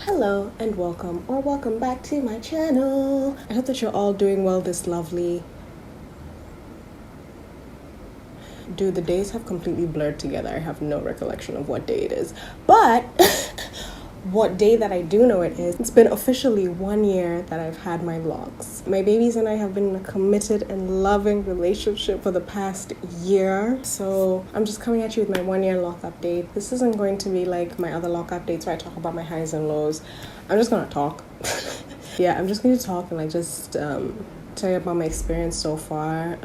Hello and welcome or welcome back to my channel. I hope that you're all doing well this lovely. Dude, the days have completely blurred together. I have no recollection of what day it is. But what day that I do know it is, it's been officially 1 year that I've had my vlogs. My babies and I have been in a committed and loving relationship for the past year. So I'm just coming at you with my 1 year lock update. This isn't going to be like my other lock updates where I talk about my highs and lows. I'm just gonna talk. Yeah, I'm just going to talk and just tell you about my experience so far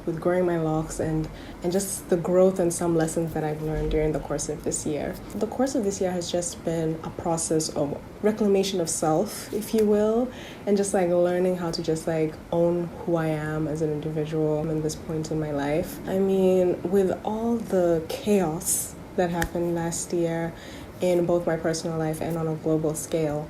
with growing my locks and just the growth and some lessons that I've learned during the course of this year. The course of this year has just been a process of reclamation of self, if you will, and just learning how to just own who I am as an individual in this point in my life. I mean, with all the chaos that happened last year in both my personal life and on a global scale,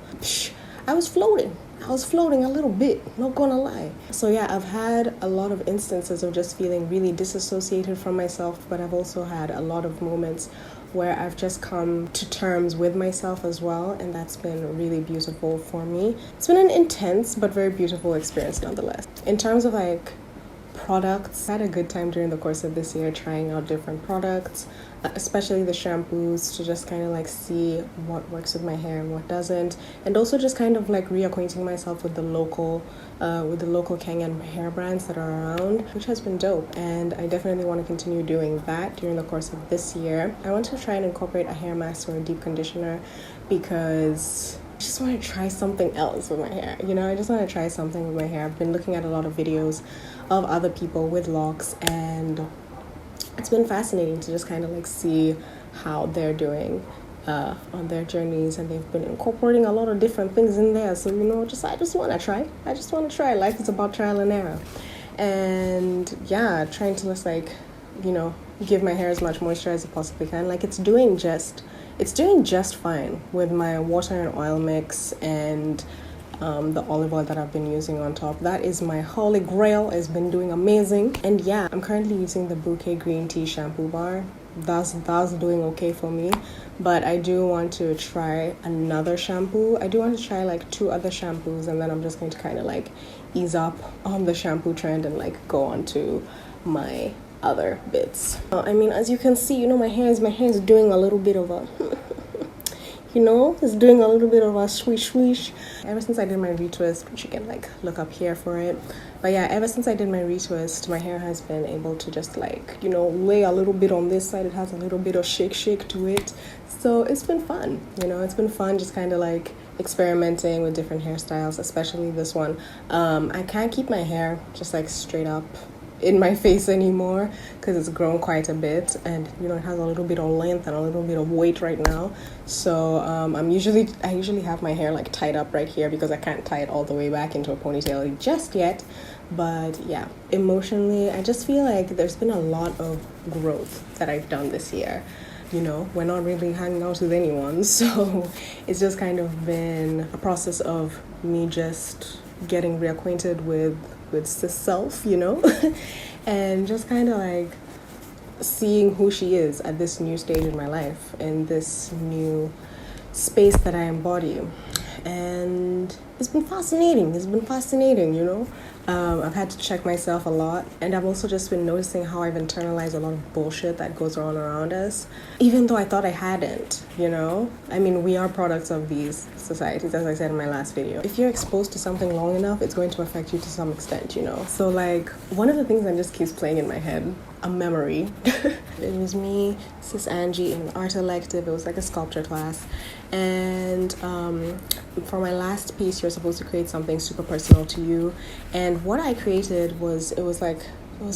I was floating a little bit, not gonna lie. So yeah, I've had a lot of instances of just feeling really disassociated from myself, but I've also had a lot of moments where I've just come to terms with myself as well, and that's been really beautiful for me. It's been an intense but very beautiful experience nonetheless. In terms of products, I had a good time during the course of this year trying out different products, especially the shampoos, to just see what works with my hair and what doesn't, and also just reacquainting myself with the local Kenyan hair brands that are around, which has been dope, and I definitely want to continue doing that during the course of this year. I want to try and incorporate a hair mask or a deep conditioner because I just want to try something else with my hair. I just want to try something with my hair. I've been looking at a lot of videos of other people with locks, and it's been fascinating to just see how they're doing on their journeys, and they've been incorporating a lot of different things in there. So I just want to try. Life is about trial and error, and yeah, trying to just give my hair as much moisture as it possibly can. It's doing just fine with my water and oil mix and the olive oil that I've been using on top. That is my holy grail. It's been doing amazing. And yeah, I'm currently using the Bouquet green tea shampoo bar. That's doing okay for me, but I do want to try another shampoo. I do want to try 2 other shampoos, and then I'm just going to ease up on the shampoo trend and go on to my other bits. I mean, as you can see, my hair is doing a little bit of a it's doing a little bit of a swish. Ever since I did my retwist, which you can look up here for it. But yeah, ever since I did my retwist, my hair has been able to just lay a little bit on this side. It has a little bit of shake to it. So it's been fun. It's been fun just experimenting with different hairstyles, especially this one. I can't keep my hair just straight up in my face anymore because it's grown quite a bit, and it has a little bit of length and a little bit of weight right now. So I usually have my hair tied up right here because I can't tie it all the way back into a ponytail just yet. But yeah, emotionally I just feel there's been a lot of growth that I've done this year. We're not really hanging out with anyone, so it's just been a process of me just getting reacquainted with self, and just seeing who she is at this new stage in my life, in this new space that I embody. And it's been fascinating. I've had to check myself a lot, and I've also just been noticing how I've internalized a lot of bullshit that goes on around us, even though I thought I hadn't. I mean, we are products of these societies, as I said in my last video. If you're exposed to something long enough, it's going to affect you to some extent. So one of the things that just keeps playing in my head, a memory. It was me, sis Angie, in an art elective. It was a sculpture class, and for my last piece, you're supposed to create something super personal to you. And what I created was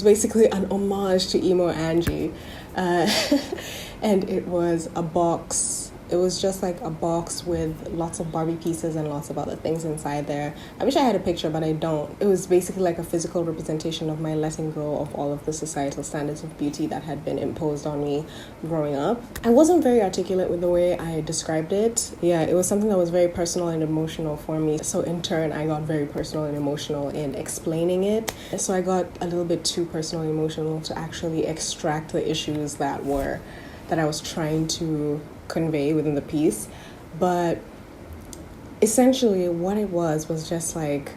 basically an homage to emo Angie, and it was a box. It was just a box with lots of Barbie pieces and lots of other things inside there. I wish I had a picture, but I don't. It was basically a physical representation of my letting go of all of the societal standards of beauty that had been imposed on me growing up. I wasn't very articulate with the way I described it. Yeah, it was something that was very personal and emotional for me. So in turn, I got very personal and emotional in explaining it. So I got a little bit too personal and emotional to actually extract the issues that I was trying to convey within the piece. But essentially what it was just like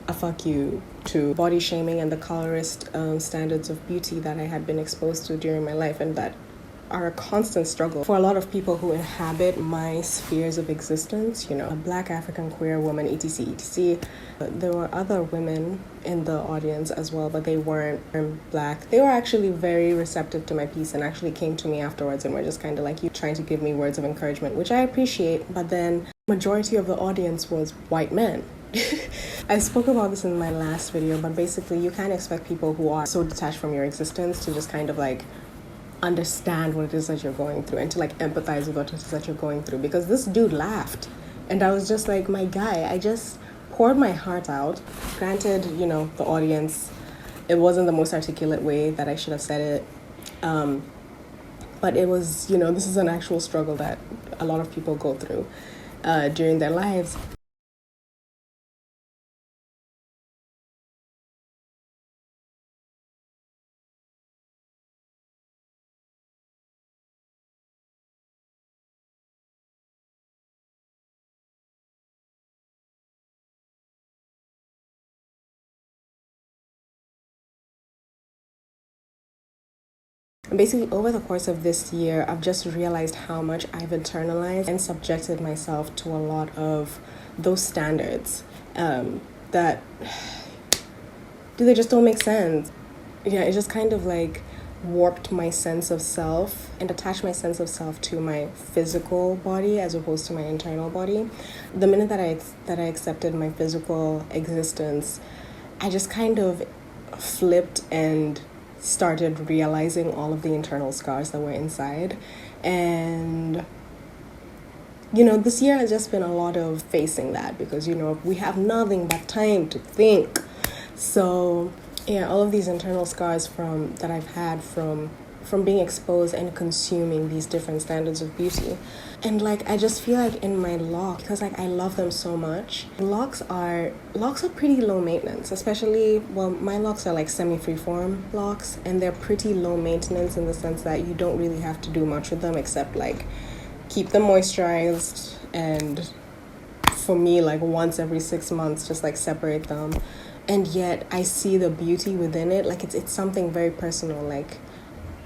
a fuck you to body shaming and the colorist standards of beauty that I had been exposed to during my life, and that are a constant struggle for a lot of people who inhabit my spheres of existence, you know, a black African queer woman, etc, etc. There were other women in the audience as well, but they weren't black. They were actually very receptive to my piece and actually came to me afterwards and were just kind of like, you trying to give me words of encouragement, which I appreciate, but then majority of the audience was white men. I spoke about this in my last video, but basically you can't expect people who are so detached from your existence to just kind of like understand what it is that you're going through and to like empathize with what it is that you're going through, because this dude laughed and I was just like, my guy, I just poured my heart out. Granted, you know, the audience, it wasn't the most articulate way that I should have said it, but it was, you know, this is an actual struggle that a lot of people go through during their lives. Basically, over the course of this year, I've just realized how much I've internalized and subjected myself to a lot of those standards that they just don't make sense. Yeah, it just kind of like warped my sense of self and attached my sense of self to my physical body as opposed to my internal body. The minute that I accepted my physical existence, I just kind of flipped and started realizing all of the internal scars that were inside. And you know, this year has just been a lot of facing that, because you know, we have nothing but time to think. So yeah, all of these internal scars from that I've had from being exposed and consuming these different standards of beauty. And like, I just feel like in my locks, because like I love them so much, locks are pretty low maintenance, especially, well, my locks are like semi-freeform locks, and they're pretty low maintenance in the sense that you don't really have to do much with them except like keep them moisturized, and for me, like once every 6 months, just like separate them. And yet I see the beauty within it. Like it's something very personal. Like,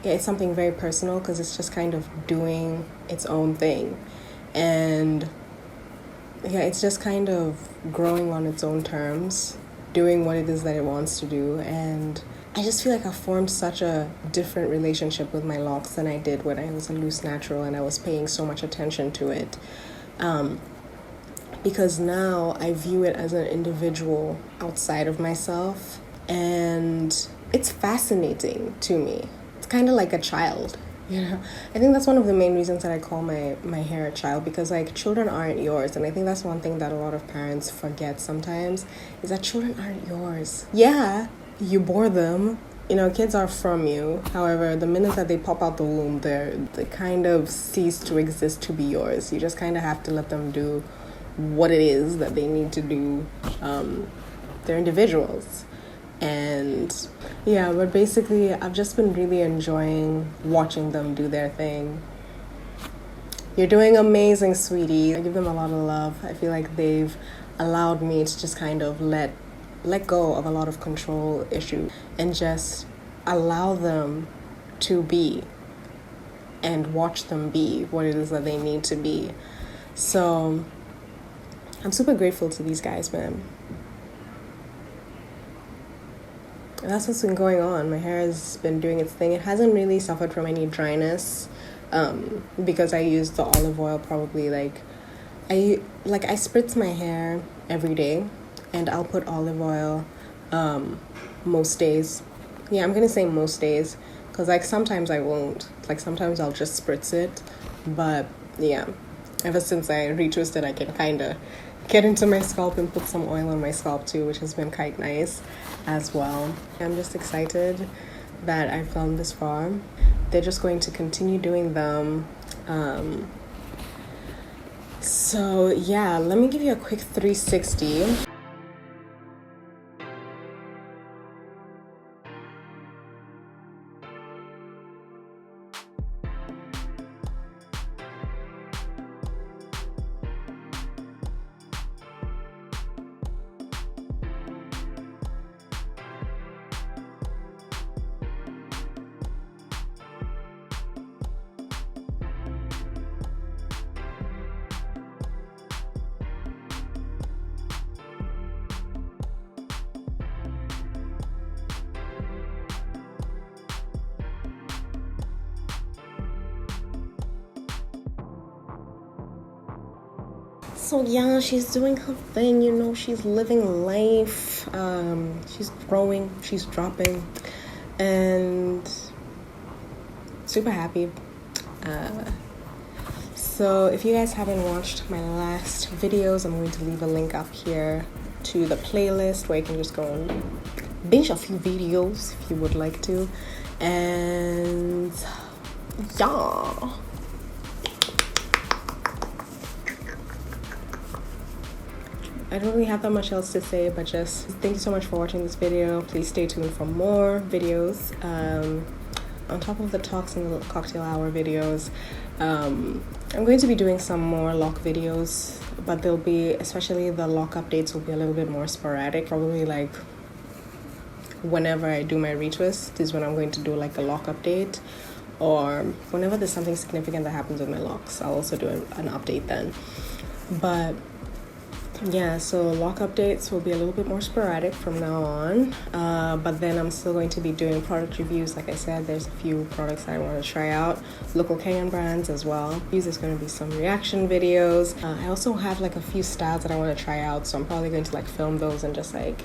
yeah, it's something very personal because it's just kind of doing its own thing. And yeah, it's just kind of growing on its own terms, doing what it is that it wants to do. And I just feel like I formed such a different relationship with my locks than I did when I was a loose natural and I was paying so much attention to it. Because now I view it as an individual outside of myself, and it's fascinating to me. It's kind of like a child, you know. I think that's one of the main reasons that I call my hair a child, because like children aren't yours, and I think that's one thing that a lot of parents forget sometimes, is that children aren't yours. Yeah, you bore them, you know, kids are from you. However, the minute that they pop out the womb, they kind of cease to exist to be yours. You just kind of have to let them do what it is that they need to do. They're individuals. And yeah, but basically I've just been really enjoying watching them do their thing. You're doing amazing, sweetie. I give them a lot of love. I feel like they've allowed me to just kind of let go of a lot of control issues and just allow them to be and watch them be what it is that they need to be. So I'm super grateful to these guys, man. And that's what's been going on. My hair has been doing its thing. It hasn't really suffered from any dryness, because I use the olive oil probably I spritz my hair every day, and I'll put olive oil most days. Yeah, I'm gonna say most days, because like sometimes I won't. Like sometimes I'll just spritz it, but yeah, ever since I retwisted, I can kind of get into my scalp and put some oil on my scalp too, which has been quite nice as well. I'm just excited that I've gone this far. They're just going to continue doing them. So yeah, let me give you a quick 360. So yeah, she's doing her thing, you know, she's living life, she's growing, she's dropping, and super happy. So if you guys haven't watched my last videos, I'm going to leave a link up here to the playlist where you can just go and binge a few videos if you would like to. And yeah, I don't really have that much else to say, but just thank you so much for watching this video. Please stay tuned for more videos. On top of the talks and the cocktail hour videos, I'm going to be doing some more lock videos, but they'll be, especially the lock updates will be a little bit more sporadic. Probably like whenever I do my retwist is when I'm going to do like a lock update, or whenever there's something significant that happens with my locks, I'll also do an update then. But yeah, so lock updates will be a little bit more sporadic from now on, but then I'm still going to be doing product reviews. Like I said, there's a few products that I want to try out, local Kenyan brands as well. There's going to be some reaction videos. I also have like a few styles that I want to try out, so I'm probably going to like film those and just like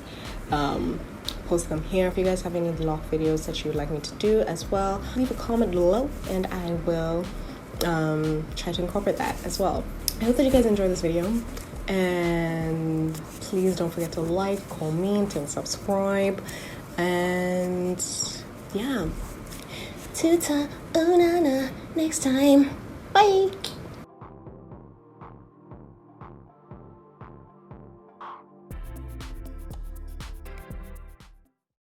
post them here. If you guys have any lock videos that you would like me to do as well, leave a comment below and I will try to incorporate that as well. I hope that you guys enjoyed this video. And please don't forget to like, comment, and subscribe. And yeah, tuta unana next time. Bye.